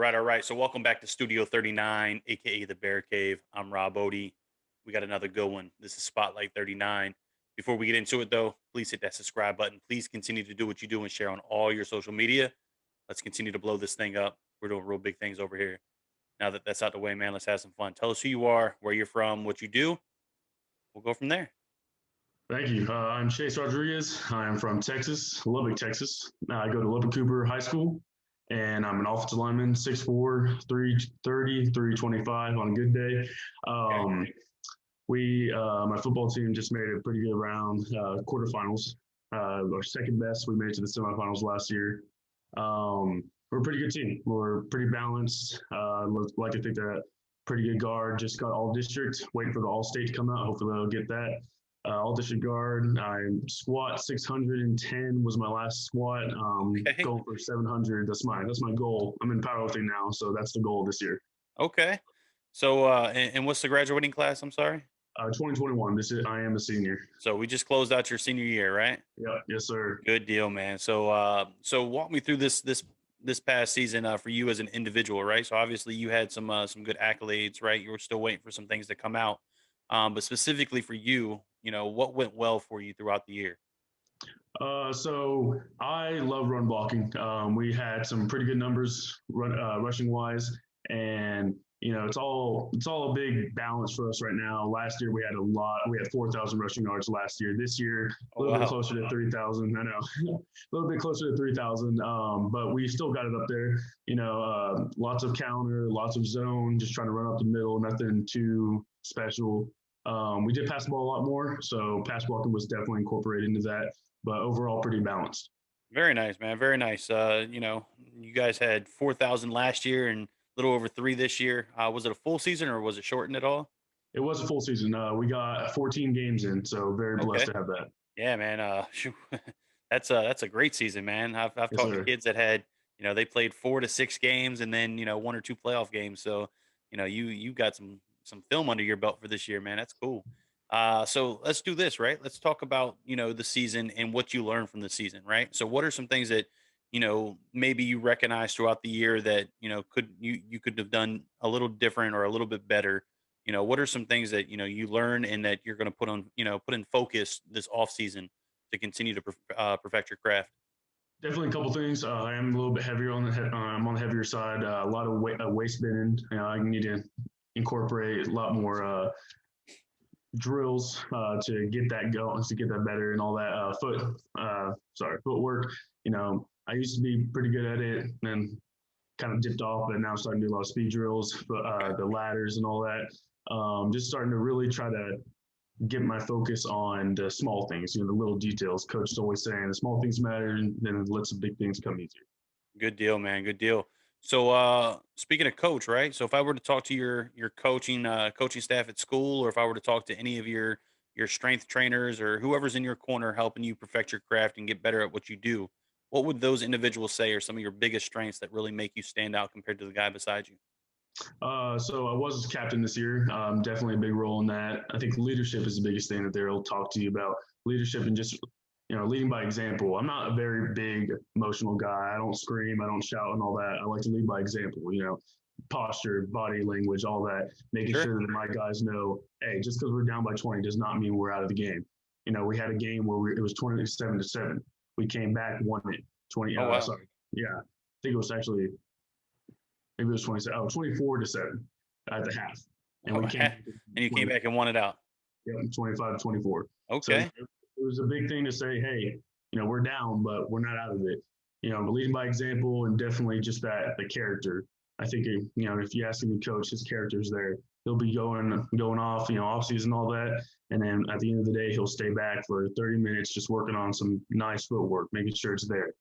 All right. So welcome back to Studio 39, aka the Bear Cave. I'm Rob Odie. We got another good one. This is Spotlight 39. Before we get into it though, please hit that subscribe button. Please continue to do what you do and share on all your social media. Let's continue to blow this thing up. We're doing real big things over here. Now that that's out the way, man, let's have some fun. Tell us who you are, where you're from, what you do. We'll go from there. Thank you. I'm Chase Rodriguez. I'm from Texas, Lubbock, Texas. I go to Lubbock Cooper High School, and I'm an offensive lineman, 6'4", 330, 325 on a good day. Okay. Um, my football team just made a pretty good round, quarterfinals. Our second best. We made it to the semifinals last year. We're a pretty good team. We're pretty balanced. Like to think that pretty good guard just got all district. Waiting for the all state to come out. Hopefully they'll get that. All district guard. I squat 610 was my last squat. Okay. Going for 700. That's my goal. I'm in powerlifting now, so that's the goal this year. Okay. So and what's the graduating class? I'm sorry. 2021. I am a senior. So we just closed out your senior year, right? Yeah. Yes, sir. Good deal, man. So, so walk me through this past season for you as an individual, right? So obviously you had some good accolades, right? You were still waiting for some things to come out, but specifically for you, what went well for you throughout the year? So I love run blocking. We had some pretty good numbers rushing wise, and it's all a big balance for us right now. Last year we had a lot. We had 4,000 rushing yards last year. This year a Oh little bit wow, closer to 3,000. I know, a little bit closer to 3,000. But we still got it up there. Lots of counter, lots of zone, just trying to run up the middle. Nothing too special. We did pass the ball a lot more, so pass blocking was definitely incorporated into that, but overall pretty balanced. very nice, man, very nice. You guys had 4,000 last year and a little over three this year. Was it a full season or was it shortened at all? It was a full season. We got 14 games in, so very blessed Okay. to have that. Yeah, man. Shoo, that's a great season, man. I've Yes, talked to sir. kids that had, they played 4 to 6 games and then one or two playoff games. So, you got some film under your belt for this year, man. That's cool. So let's do this, right? Let's talk about the season and what you learned from the season, right? So, what are some things that maybe you recognize throughout the year that you could have done a little different or a little bit better? What are some things that you learn and that you're going to put in focus this off season to continue to perfect your craft? Definitely a couple things. I am a little bit heavier on I'm on the heavier side. A lot of waist bending. I need to incorporate a lot more drills to get that going, to get that better, and all that footwork. I used to be pretty good at it, and then kind of dipped off, but now I'm starting to do a lot of speed drills, Okay. the ladders and all that. Just starting to really try to get my focus on the small things, the little details. Coach is always saying the small things matter, and then it lets the big things come easier. Good deal, man. Good deal. So, speaking of coach, right? So, if I were to talk to your coaching staff at school, or if I were to talk to any of your strength trainers or whoever's in your corner helping you perfect your craft and get better at what you do, what would those individuals say are some of your biggest strengths that really make you stand out compared to the guy beside you? So I was captain this year. Definitely a big role in that. I think leadership is the biggest thing that they'll talk to you about. Leadership and just leading by example. I'm not a very big emotional guy. I don't scream. I don't shout and all that. I like to lead by example. Posture, body language, all that. Making Sure. sure that my guys know, hey, just because we're down by 20 does not mean we're out of the game. We had a game where it was 27-7. We came back, won it. 20. Oh wow. Sorry. Yeah, I think it was actually maybe it was 24-7 at the half. And Oh, we came back and you came 20, back and won it out. yeah, 25-24. So Okay. it was a big thing to say, hey, we're down, but we're not out of it. But leading by example and definitely just the character. I think, if you ask any coach, his character's there. He'll be going off, off season, all that. And then at the end of the day, he'll stay back for 30 minutes just working on some nice footwork, making sure it's there.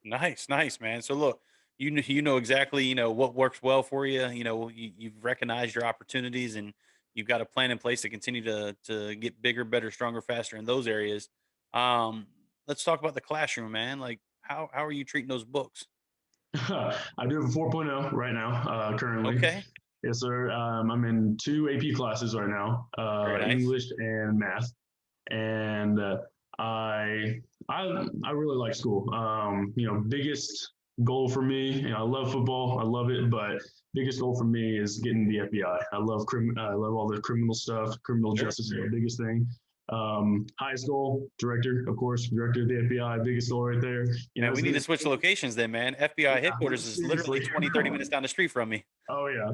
Nice, nice, man. So look, you know exactly what works well for you. You've recognized your opportunities and you've got a plan in place to continue to get bigger, better, stronger, faster in those areas. Um, let's talk about the classroom, man. Like how are you treating those books? I do have a 4.0 right now, currently. Okay, Yes, sir. I'm in two AP classes right now, very nice. English and math, and I I really like school. Biggest goal for me, I love football, I love it, but biggest goal for me is getting the FBI. I love all the criminal stuff. Criminal Sure. justice is the biggest thing. Highest goal, director, of course, director of the FBI, biggest goal right there. Man, we It's need gonna to switch locations then, man. FBI yeah, headquarters is literally seriously. 20, 30 minutes down the street from me. Oh yeah,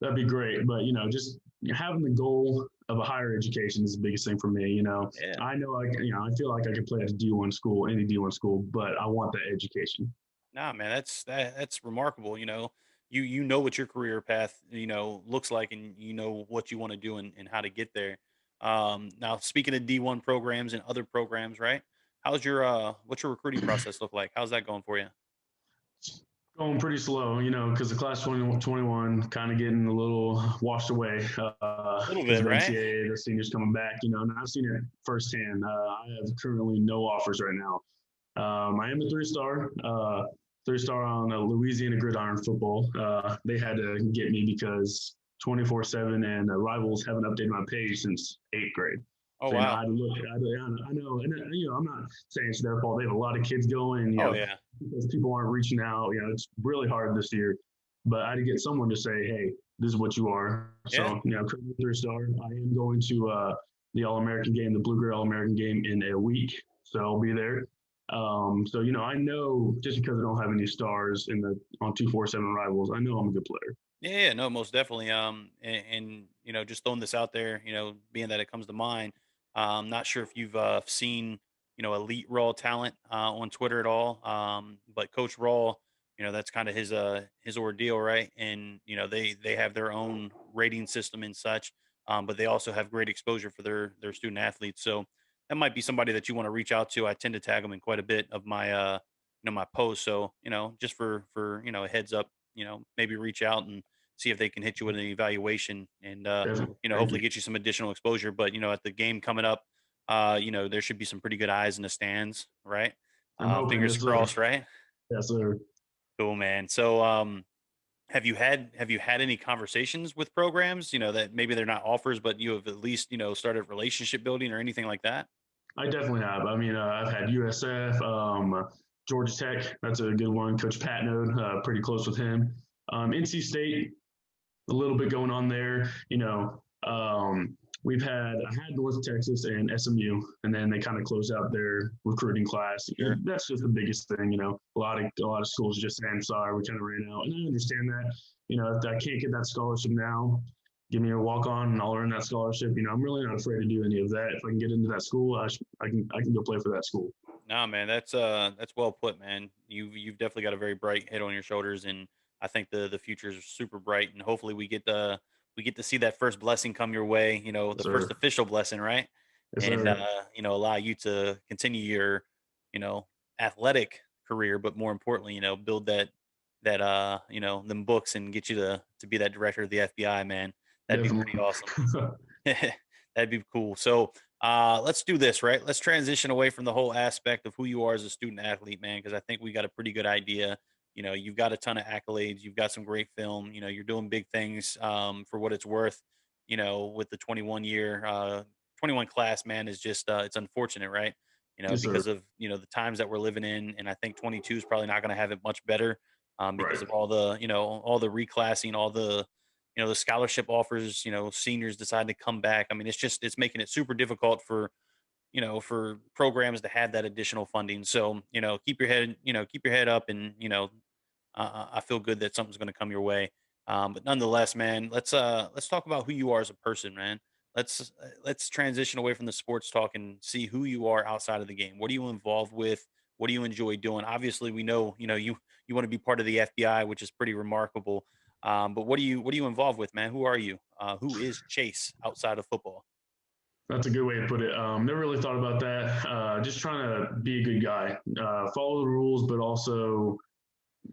that'd be great. But just having the goal of a higher education is the biggest thing for me. Yeah. I know I feel like I can play at a D1 school, any D1 school, but I want that education. Nah, man, that's remarkable. You know what your career path looks like, and you know what you want to do and how to get there. Now, speaking of D1 programs and other programs, right? How's your what's your recruiting process look like? How's that going for you? Going pretty slow, because the class 2021 kind of getting a little washed away A little because bit, of right? NCAA, the seniors coming back, and I've seen it firsthand. I have currently no offers right now. I am a three-star on Louisiana Gridiron Football. They had to get me because 24/7 and rivals haven't updated my page since eighth grade. Oh So I wow. had to look. I know, and I'm not saying it's their fault. They have a lot of kids going. Oh yeah. Because people aren't reaching out. It's really hard this year. But I had to get someone to say, "Hey, this is what you are." Yeah. So currently three-star. I am going to the All American game, the Blue Grid All American game in a week. So I'll be there. So I know just because I don't have any stars in the on 247 rivals, I know I'm a good player. Yeah, yeah, no, most definitely. And just throwing this out there, being that it comes to mind, not sure if you've seen, Elite Raw talent on Twitter at all. But Coach Raw, that's kind of his ordeal, right? And they have their own rating system and such, but they also have great exposure for their student athletes. So that might be somebody that you want to reach out to. I tend to tag them in quite a bit of my my posts. So just for a heads up, maybe reach out and see if they can hit you with an evaluation and Definitely. Thank hopefully you. get you some additional exposure. But at the game coming up, there should be some pretty good eyes in the stands, right? I'm hoping. Fingers Yes, sir. crossed, right? Yes, sir. Cool, man. So have you had any conversations with programs, that maybe they're not offers, but you have at least, started relationship building or anything like that? I definitely have. I mean, I've had USF, Georgia Tech. That's a good one. Coach Patnode, pretty close with him. NC State, a little bit going on there. I had North Texas and SMU, and then they kind of closed out their recruiting class. Sure. That's just the biggest thing. A lot of schools just say, "I'm sorry, we kind of ran out," and I understand that. If I can't get that scholarship now, give me a walk on, and I'll earn that scholarship. I'm really not afraid to do any of that. If I can get into that school, I can go play for that school. Nah, man, that's well put, man. You've definitely got a very bright head on your shoulders, and I think the future is super bright, and hopefully we get to see that first blessing come your way. Yes, The first sir. official blessing, right? Yes, And sir. allow you to continue your you know athletic career, but more importantly, build that them books and get you to be that director of the FBI, man. That'd be pretty Definitely. awesome. That'd be cool. So let's do this, right? Let's transition away from the whole aspect of who you are as a student athlete, man, because I think we got a pretty good idea. You've got a ton of accolades. You've got some great film. You're doing big things for what it's worth. With the 21 class, man, is just it's unfortunate, right? Yes, sir. Because of the times that we're living in, and I think 22 is probably not going to have it much better because Right. of all the reclassing, all the scholarship offers, seniors decide to come back. I mean, it's making it super difficult for programs to have that additional funding. So, keep your head up, and I feel good that something's going to come your way. But nonetheless, man, let's talk about who you are as a person, man. Let's transition away from the sports talk and see who you are outside of the game. What are you involved with? What do you enjoy doing? Obviously, we know you want to be part of the FBI, which is pretty remarkable. But what are you involved with, man? Who are you? Who is Chase outside of football? That's a good way to put it. Never really thought about that. Just trying to be a good guy, follow the rules, but also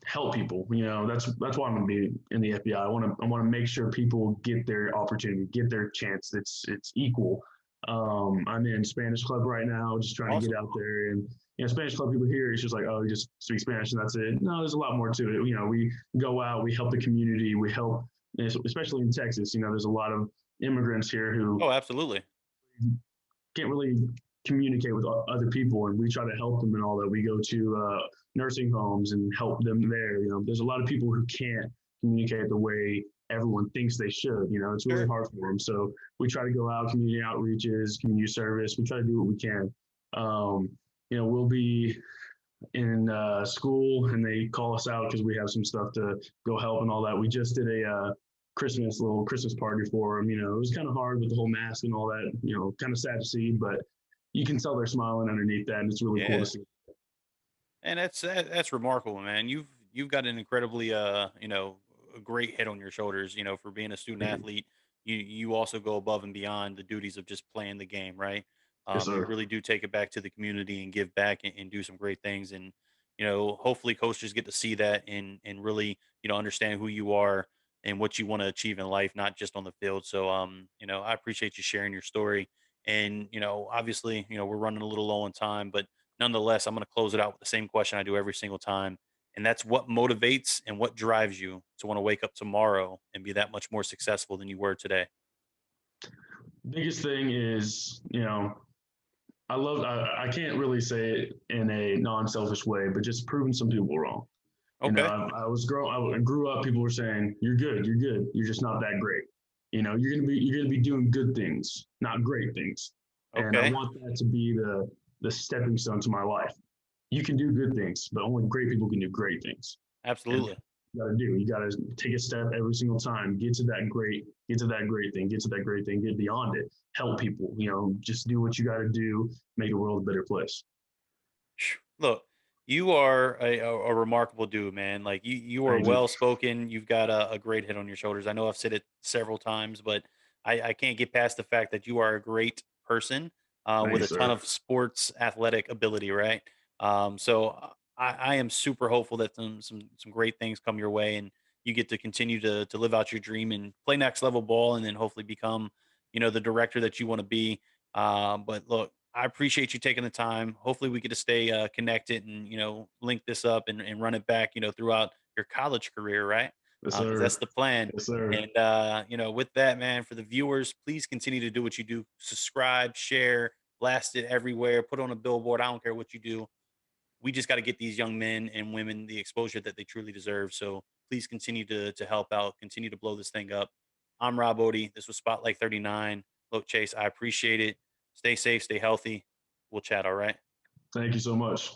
help people. That's why I'm going to be in the FBI. I want to make sure people get their opportunity, get their chance. It's equal. I'm in Spanish club right now, just trying to get Awesome. out there. And Spanish club people here, it's just like, oh, you just speak Spanish and that's it. No, there's a lot more to it. We go out, we help the community, we help, especially in Texas. There's a lot of immigrants here who Oh, absolutely. can't really communicate with other people, and we try to help them and all that. We go to nursing homes and help them there. There's a lot of people who can't communicate the way everyone thinks they should. It's really Sure. hard for them. So we try to go out, community outreaches, community service. We try to do what we can. Um, we'll be in school and they call us out because we have some stuff to go help and all that. We just did a little Christmas party for them. It was kind of hard with the whole mask and all that. Kind of sad to see, but you can tell they're smiling underneath that, and it's really cool to Yeah. see. And that's remarkable, man. You've got an incredibly a great head on your shoulders, for being a student Thank you. athlete. You also go above and beyond the duties of just playing the game, right? Yes, You sir. really do take it back to the community and give back and do some great things. And hopefully coaches get to see that and really understand who you are and what you want to achieve in life, not just on the field. So I appreciate you sharing your story. And obviously, we're running a little low on time, but nonetheless, I'm going to close it out with the same question I do every single time. And that's what motivates and what drives you to want to wake up tomorrow and be that much more successful than you were today. Biggest thing is, I can't really say it in a non-selfish way, but just proving some people wrong. Okay. I grew up, people were saying, you're good. You're just not that great. You're gonna be doing good things, not great things. And I Okay. want that to be the stepping stone to my life. You can do good things, but only great people can do great things. And Absolutely. you gotta do. You gotta take a step every single time. Get to that great thing. Get to that great thing. Get beyond it. Help people. Just do what you gotta do. Make the world a better place. Look, you are a remarkable dude, man. Like you are Thank you. well spoken. You've got a great head on your shoulders. I know I've said it several times, but I can't get past the fact that you are a great person Thank with you, a ton sir. of sports athletic ability, right? I am super hopeful that some great things come your way, and you get to continue to live out your dream and play next level ball, and then hopefully become the director that you want to be. But look, I appreciate you taking the time. Hopefully, we get to stay connected and link this up and run it back throughout your college career, right? Yes, Because sir. that's the plan. Yes, sir. And with that, man, for the viewers, please continue to do what you do. Subscribe, share, blast it everywhere. Put on a billboard. I don't care what you do. We just got to get these young men and women the exposure that they truly deserve. So please continue to help out. Continue to blow this thing up. I'm Rob Odie. This was Spotlight 39. Look, Chase, I appreciate it. Stay safe, stay healthy. We'll chat, all right? Thank you so much.